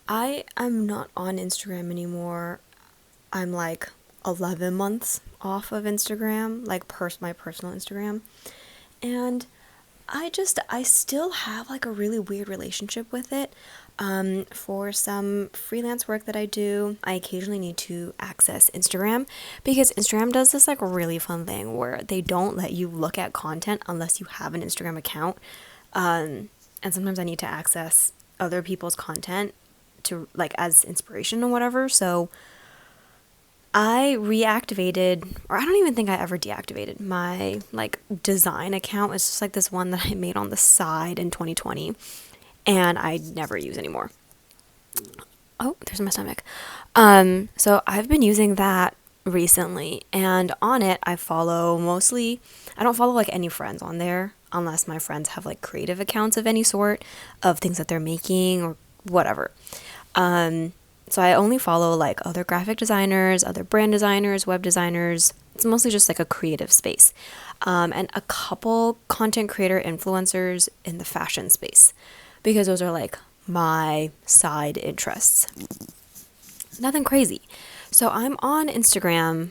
I am not on Instagram anymore. I'm like 11 months off of Instagram, like my personal Instagram. And I still have like a really weird relationship with it. For some freelance work that I do, I occasionally need to access Instagram because Instagram does this like really fun thing where they don't let you look at content unless you have an Instagram account. And sometimes I need to access other people's content to like as inspiration or whatever. So I reactivated, or I don't even think I ever deactivated my like design account. It's just like this one that I made on the side in 2020 and I never use anymore. Oh, there's my stomach. So I've been using that recently, and on it I follow mostly, I don't follow like any friends on there unless my friends have like creative accounts of any sort of things that they're making or whatever. Um, so I only follow like other graphic designers, other brand designers, web designers. It's mostly just like a creative space. And a couple content creator influencers in the fashion space because those are like my side interests. Nothing crazy. So I'm on Instagram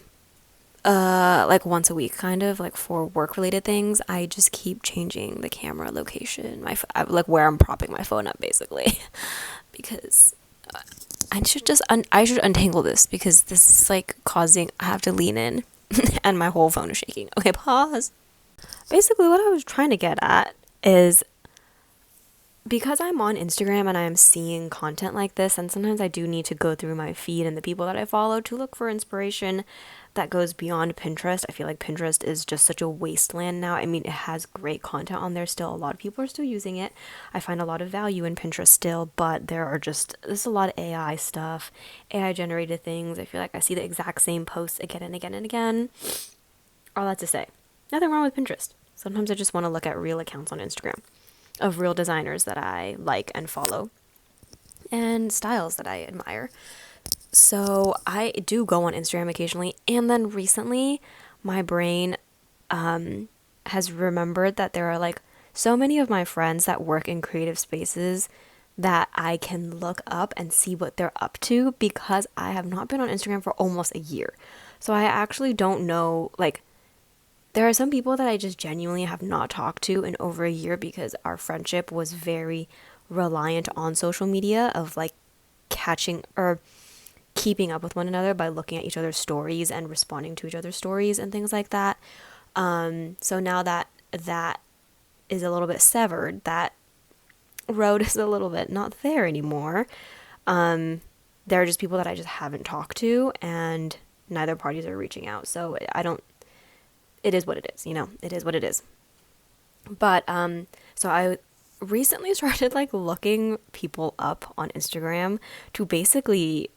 like once a week kind of like for work related things. I just keep changing the camera location, like where I'm propping my phone up basically because I should untangle this because this is like causing I have to lean in and my whole phone is shaking. Okay, pause. Basically what I was trying to get at is because I'm on Instagram and I'm seeing content like this, and sometimes I do need to go through my feed and the people that I follow to look for inspiration that goes beyond Pinterest. I feel like Pinterest is just such a wasteland now. I mean, it has great content on there still. A lot of people are still using it. I find a lot of value in Pinterest still, but there's a lot of AI stuff, AI generated things. I feel like I see the exact same posts again and again and again. All that to say, nothing wrong with Pinterest. Sometimes I just want to look at real accounts on Instagram of real designers that I like and follow and styles that I admire. So I do go on Instagram occasionally. And then recently, my brain has remembered that there are like so many of my friends that work in creative spaces that I can look up and see what they're up to because I have not been on Instagram for almost a year. So I actually don't know, like, there are some people that I just genuinely have not talked to in over a year because our friendship was very reliant on social media of like catching or keeping up with one another by looking at each other's stories and responding to each other's stories and things like that. So now that that is a little bit severed, that road is a little bit not there anymore. There are just people that I just haven't talked to, and neither parties are reaching out. So I don't. It is what it is, It is what it is. But so I recently started like looking people up on Instagram to basically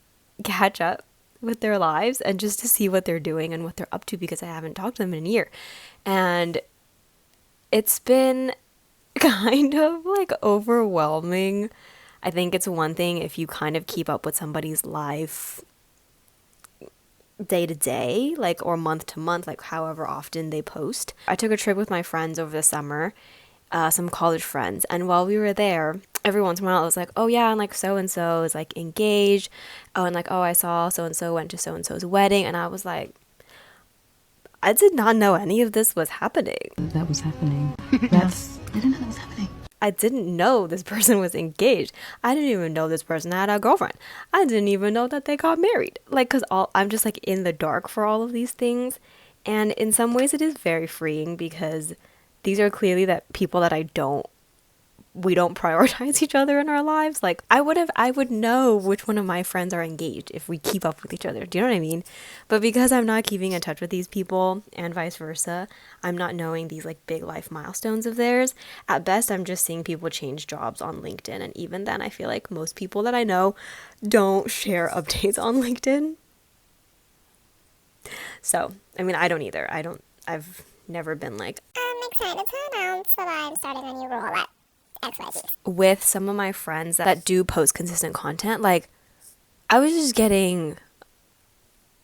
catch up with their lives and just to see what they're doing and what they're up to because I haven't talked to them in a year. And it's been kind of like overwhelming. I think it's one thing if you kind of keep up with somebody's life day to day, like, or month to month, like however often they post. I took a trip with my friends over the summer, some college friends, and while we were there, every once in a while it was like, oh yeah, and like so and so is like engaged. Oh, and like, oh, I saw so and so went to so and so's wedding, and I was like, I did not know any of this was happening. That was happening. Yes. I didn't know that was happening. I didn't know this person was engaged. I didn't even know this person had a girlfriend. I didn't even know that they got married. Like, cause I'm just like in the dark for all of these things. And in some ways it is very freeing because these are clearly that people that we don't prioritize each other in our lives. Like I would know which one of my friends are engaged if we keep up with each other. Do you know what I mean? But because I'm not keeping in touch with these people and vice versa, I'm not knowing these like big life milestones of theirs. At best, I'm just seeing people change jobs on LinkedIn. And even then, I feel like most people that I know don't share updates on LinkedIn. So, I mean, I don't either. I've nenever been like, I'm excited to announce that I'm starting a new role at XYZ. With some of my friends that do post consistent content, like I was just getting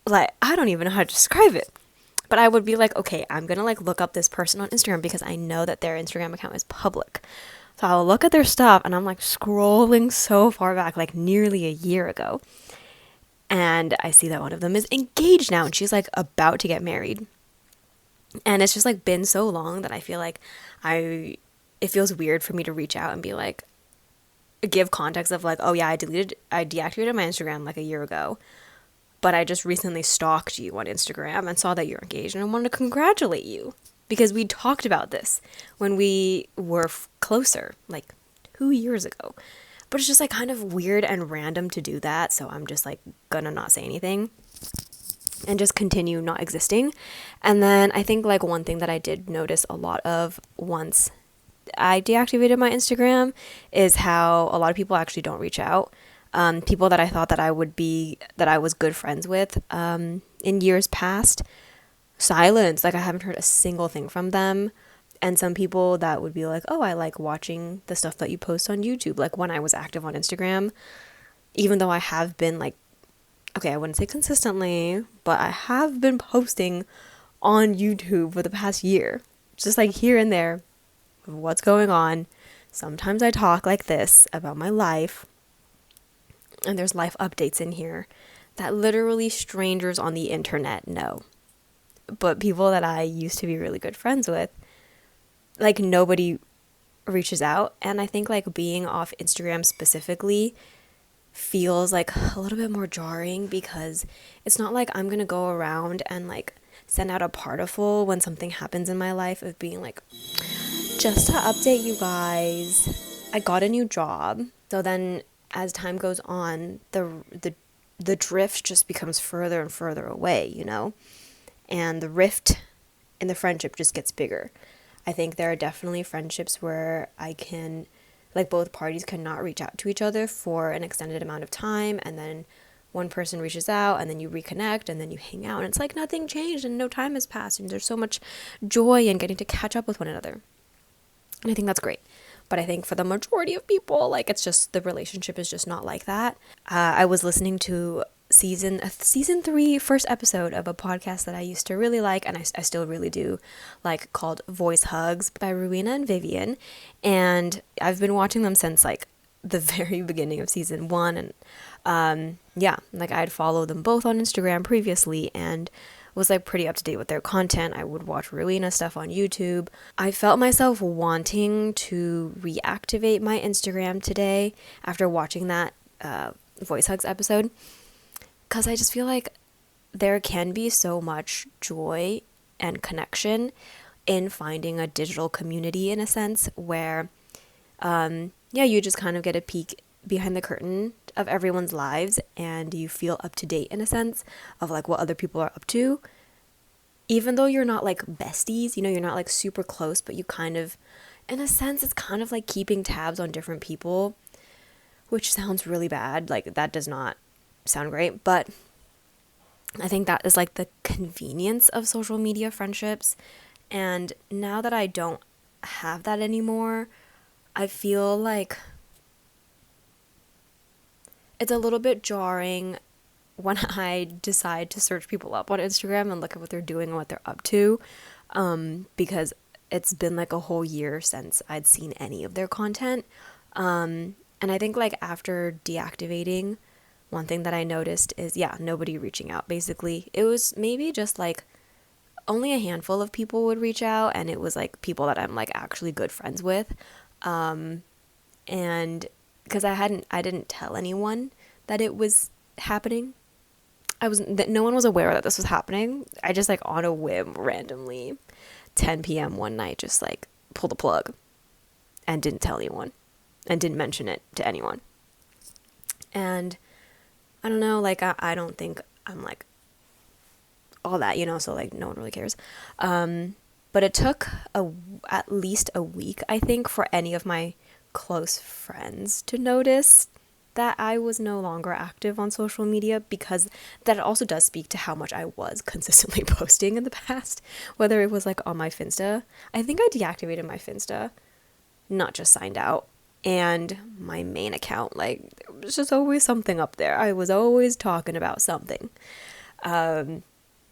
like, I don't even know how to describe it, but I would be like, okay, I'm gonna like look up this person on Instagram because I know that their Instagram account is public. So I'll look at their stuff and I'm like scrolling so far back, like nearly a year ago. And I see that one of them is engaged now and she's like about to get married. And it's just like been so long that I feel like it feels weird for me to reach out and be like, give context of like, oh yeah, I deactivated my Instagram like a year ago, but I just recently stalked you on Instagram and saw that you're engaged and I wanted to congratulate you because we talked about this when we were closer, like 2 years ago. But it's just like kind of weird and random to do that, so I'm just like gonna not say anything and just continue not existing. And then I think like one thing that I did notice a lot of once I deactivated my Instagram is how a lot of people actually don't reach out. People that I thought that I was good friends with in years past, silence. Like I haven't heard a single thing from them. And some people that would be like, oh, I like watching the stuff that you post on YouTube. Like when I was active on Instagram, even though I have been like, okay, I wouldn't say consistently, but I have been posting on YouTube for the past year. Just like here and there of what's going on. Sometimes I talk like this about my life. And there's life updates in here that literally strangers on the internet know. But people that I used to be really good friends with, like nobody reaches out. And I think like being off Instagram specifically feels like a little bit more jarring because it's not like I'm gonna go around and like send out a particle when something happens in my life of being like, just to update you guys, I got a new job. So then as time goes on, the drift just becomes further and further away, you know? And the rift in the friendship just gets bigger. I think there are definitely friendships where like both parties cannot reach out to each other for an extended amount of time, and then one person reaches out and then you reconnect and then you hang out and it's like nothing changed and no time has passed and there's so much joy in getting to catch up with one another. And I think that's great. But I think for the majority of people, like it's just the relationship is just not like that. I was listening to season 3 first episode of a podcast that I used to really like, and I still really do like, called Voice Hugs by Rowena and Vivian. And I've been watching them since like the very beginning of season 1. And yeah, like I'd followed them both on Instagram previously and was like pretty up to date with their content. I would watch Rowena stuff on YouTube. I felt myself wanting to reactivate my Instagram today after watching that Voice Hugs episode, because I just feel like there can be so much joy and connection in finding a digital community, in a sense, where yeah, you just kind of get a peek behind the curtain of everyone's lives and you feel up to date in a sense of like what other people are up to. Even though you're not like besties, you know, you're not like super close, but you kind of, in a sense, it's kind of like keeping tabs on different people, which sounds really bad. Like that does not sound great, but I think that is like the convenience of social media friendships. And now that I don't have that anymore, I feel like it's a little bit jarring when I decide to search people up on Instagram and look at what they're doing and what they're up to, because it's been like a whole year since I'd seen any of their content. And I think like after deactivating, one thing that I noticed is, yeah, nobody reaching out. Basically, it was maybe just like only a handful of people would reach out, and it was like people that I'm like actually good friends with. And because I didn't tell anyone that it was happening. That no one was aware that this was happening. I just like on a whim randomly 10 p.m. one night just like pulled the plug and didn't tell anyone and didn't mention it to anyone. And I don't know, like I don't think I'm like all that, you know, so like no one really cares. But it took at least a week, I think, for any of my close friends to notice that I was no longer active on social media, because that also does speak to how much I was consistently posting in the past, whether it was like on my Finsta. I think I deactivated my Finsta, not just signed out, and my main account, like there was just always something up there. I was always talking about something. And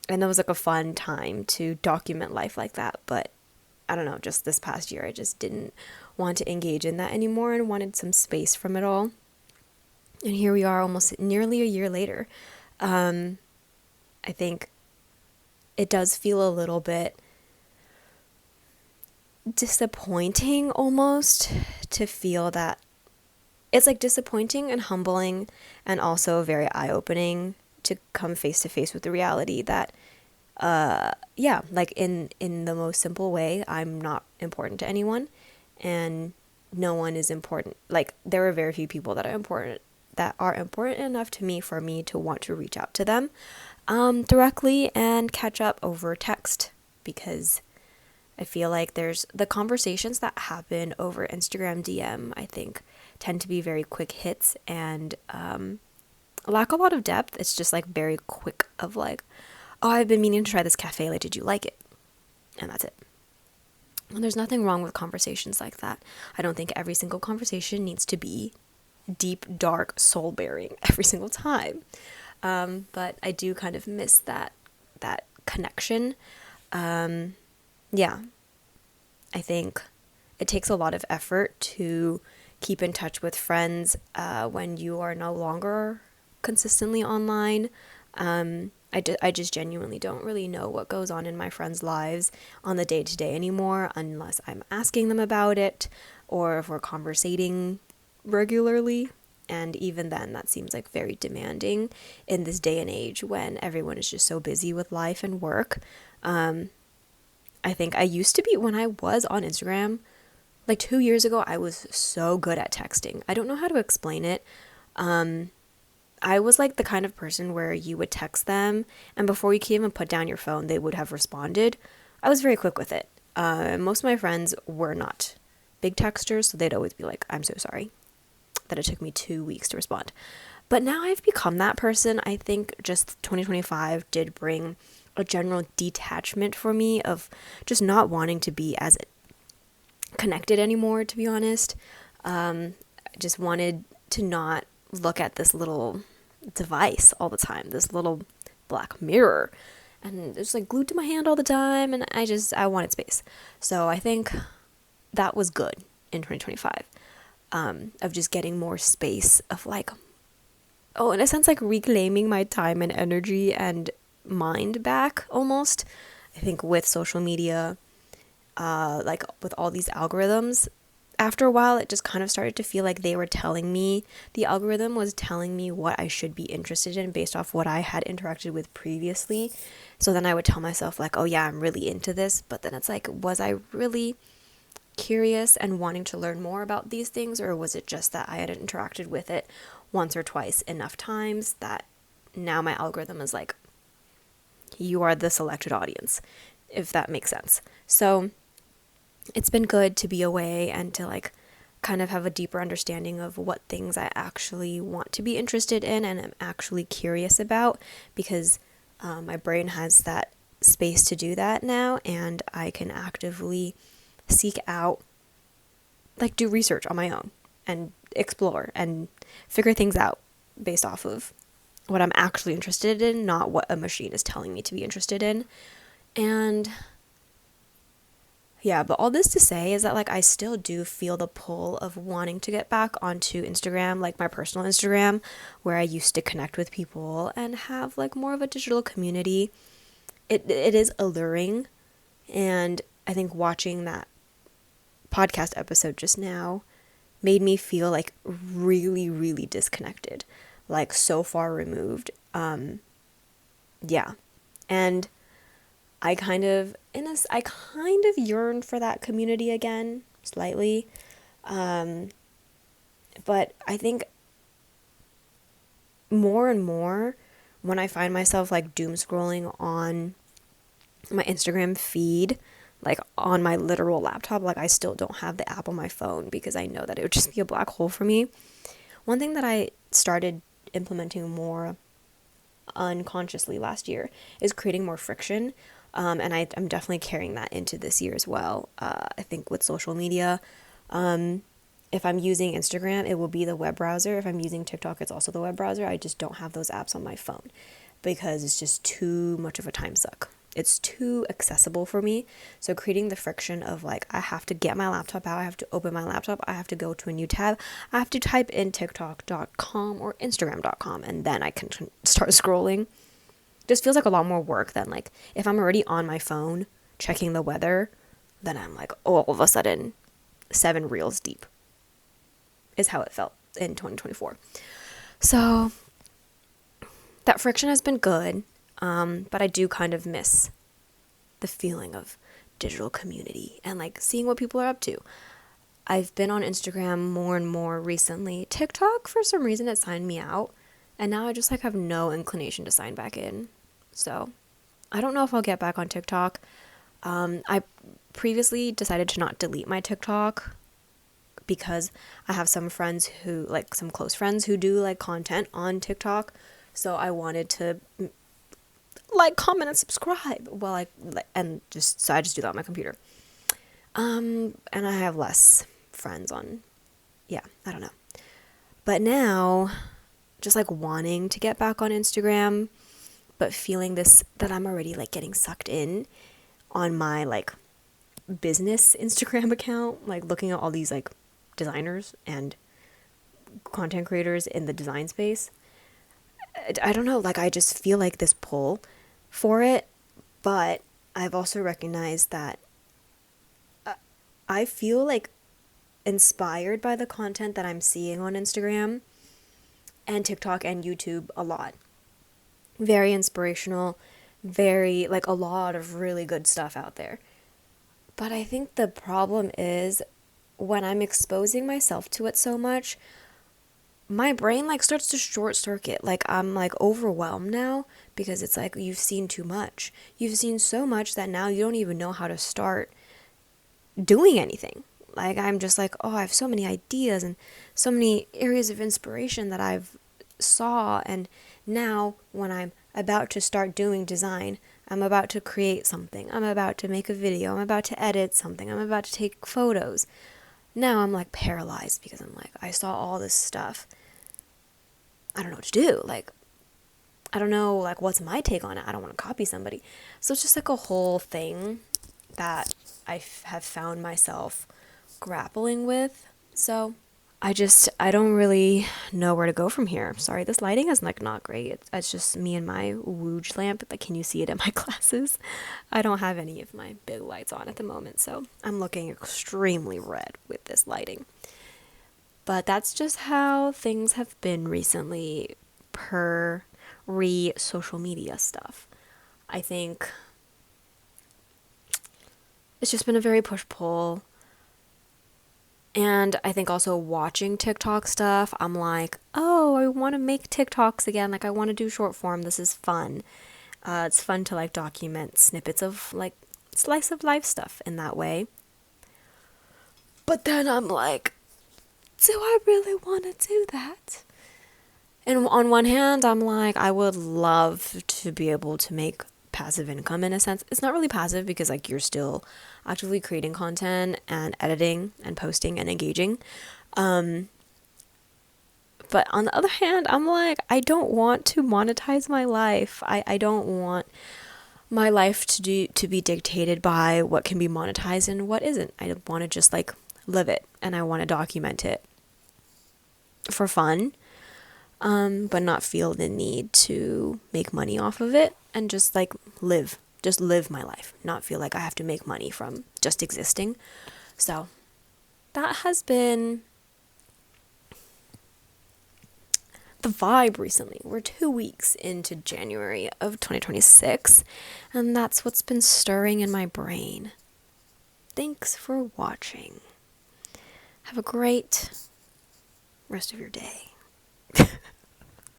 that was like a fun time to document life like that. But I don't know, just this past year I just didn't want to engage in that anymore and wanted some space from it all. And here we are almost nearly a year later. I think it does feel a little bit disappointing almost to feel that it's like disappointing and humbling and also very eye-opening to come face to face with the reality that like in the most simple way, I'm not important to anyone and no one is important. Like there are very few people that are important enough to me for me to want to reach out to them directly and catch up over text, because I feel like there's the conversations that happen over Instagram DM, I think, tend to be very quick hits and lack a lot of depth. It's just like very quick of like, oh, I've been meaning to try this cafe. Like, did you like it? And that's it. And there's nothing wrong with conversations like that. I don't think every single conversation needs to be deep, dark, soul-bearing every single time. But I do kind of miss that connection. Yeah, I think it takes a lot of effort to keep in touch with friends when you are no longer consistently online. I just genuinely don't really know what goes on in my friends' lives on the day-to-day anymore unless I'm asking them about it or if we're conversating regularly. And even then, that seems like very demanding in this day and age when everyone is just so busy with life and work. I think I used to be, when I was on Instagram, like 2 years ago, I was so good at texting. I don't know how to explain it. I was like the kind of person where you would text them and before you could even put down your phone, they would have responded. I was very quick with it. Most of my friends were not big texters, so they'd always be like, I'm so sorry that it took me 2 weeks to respond. But now I've become that person. I think just 2025 did bring a general detachment for me of just not wanting to be as connected anymore, to be honest. I just wanted to not look at this little device all the time, this little black mirror, and it's like glued to my hand all the time, and I wanted space. So I think that was good in 2025, of just getting more space, of like, oh, in a sense, like reclaiming my time and energy and mind back almost. I think with social media, like with all these algorithms, after a while it just kind of started to feel like they were telling me, the algorithm was telling me what I should be interested in based off what I had interacted with previously. So then I would tell myself like, oh yeah, I'm really into this, but then it's like, was I really curious and wanting to learn more about these things, or was it just that I had interacted with it once or twice enough times that now my algorithm is like, you are the selected audience, if that makes sense. So it's been good to be away and to like kind of have a deeper understanding of what things I actually want to be interested in and am actually curious about, because my brain has that space to do that now, and I can actively seek out, like do research on my own and explore and figure things out based off of what I'm actually interested in, not what a machine is telling me to be interested in. And yeah, but all this to say is that like I still do feel the pull of wanting to get back onto Instagram, like my personal Instagram, where I used to connect with people and have like more of a digital community. It is alluring, and I think watching that podcast episode just now made me feel like really, really disconnected, like so far removed. Yeah. And I kind of yearn for that community again, slightly. But I think more and more when I find myself like doom scrolling on my Instagram feed, like on my literal laptop, like I still don't have the app on my phone because I know that it would just be a black hole for me. One thing that I started implementing more unconsciously last year is creating more friction. And I'm definitely carrying that into this year as well. I think with social media, if I'm using Instagram, it will be the web browser. If I'm using TikTok, it's also the web browser. I just don't have those apps on my phone because it's just too much of a time suck. it's too accessible for me. So creating the friction of like, I have to get my laptop out, I have to open my laptop, I have to go to a new tab, I have to type in tiktok.com or instagram.com, and then I can start scrolling. Just feels like a lot more work than like if I'm already on my phone checking the weather, then I'm like all of a sudden 7 reels deep is how it felt in 2024. So that friction has been good, but I do kind of miss the feeling of digital community and like seeing what people are up to. I've been on Instagram more and more recently. TikTok, for some reason, it signed me out, and now I just like have no inclination to sign back in. So I don't know if I'll get back on TikTok. I previously decided to not delete my TikTok because I have some friends who, like some close friends who do like content on TikTok. So I wanted to like, comment, and subscribe. Well, so I just do that on my computer. And I have less friends on, yeah, I don't know. But now, just like wanting to get back on Instagram, but feeling that I'm already like getting sucked in on my like business Instagram account, like looking at all these like designers and content creators in the design space. I don't know, like I just feel like this pull for it, but I've also recognized that I feel like inspired by the content that I'm seeing on Instagram and TikTok and YouTube a lot. Very inspirational, very like a lot of really good stuff out there. But I think the problem is when I'm exposing myself to it so much, my brain like starts to short circuit. Like I'm like overwhelmed now because it's like you've seen too much. You've seen so much that now you don't even know how to start doing anything. Like I'm just like, oh, I have so many ideas and so many areas of inspiration that I've saw, and now when I'm about to start doing design, I'm about to create something, I'm about to make a video, I'm about to edit something, I'm about to take photos. Now I'm like paralyzed because I'm like, I saw all this stuff. I don't know what to do. Like, I don't know, like, what's my take on it? I don't want to copy somebody. So it's just like a whole thing that I have found myself grappling with. So I don't really know where to go from here. Sorry, this lighting is like not great. It's just me and my Wooge lamp. Like, can you see it in my glasses? I don't have any of my big lights on at the moment, so I'm looking extremely red with this lighting. But that's just how things have been recently per social media stuff. I think it's just been a very push-pull. And I think also watching TikTok stuff, I'm like, oh, I want to make TikToks again. Like, I want to do short form. This is fun. It's fun to, like, document snippets of, like, slice of life stuff in that way. But then I'm like, do I really want to do that? And on one hand, I'm like, I would love to be able to make passive income in a sense. It's not really passive because like you're still actively creating content and editing and posting and engaging. But on the other hand, I'm like, I don't want to monetize my life. I don't want my life to be dictated by what can be monetized and what isn't. I want to just like live it, and I want to document it for fun. But not feel the need to make money off of it, and just like live my life, not feel like I have to make money from just existing. So that has been the vibe recently. We're 2 weeks into January of 2026, and that's what's been stirring in my brain. Thanks for watching. Have a great rest of your day.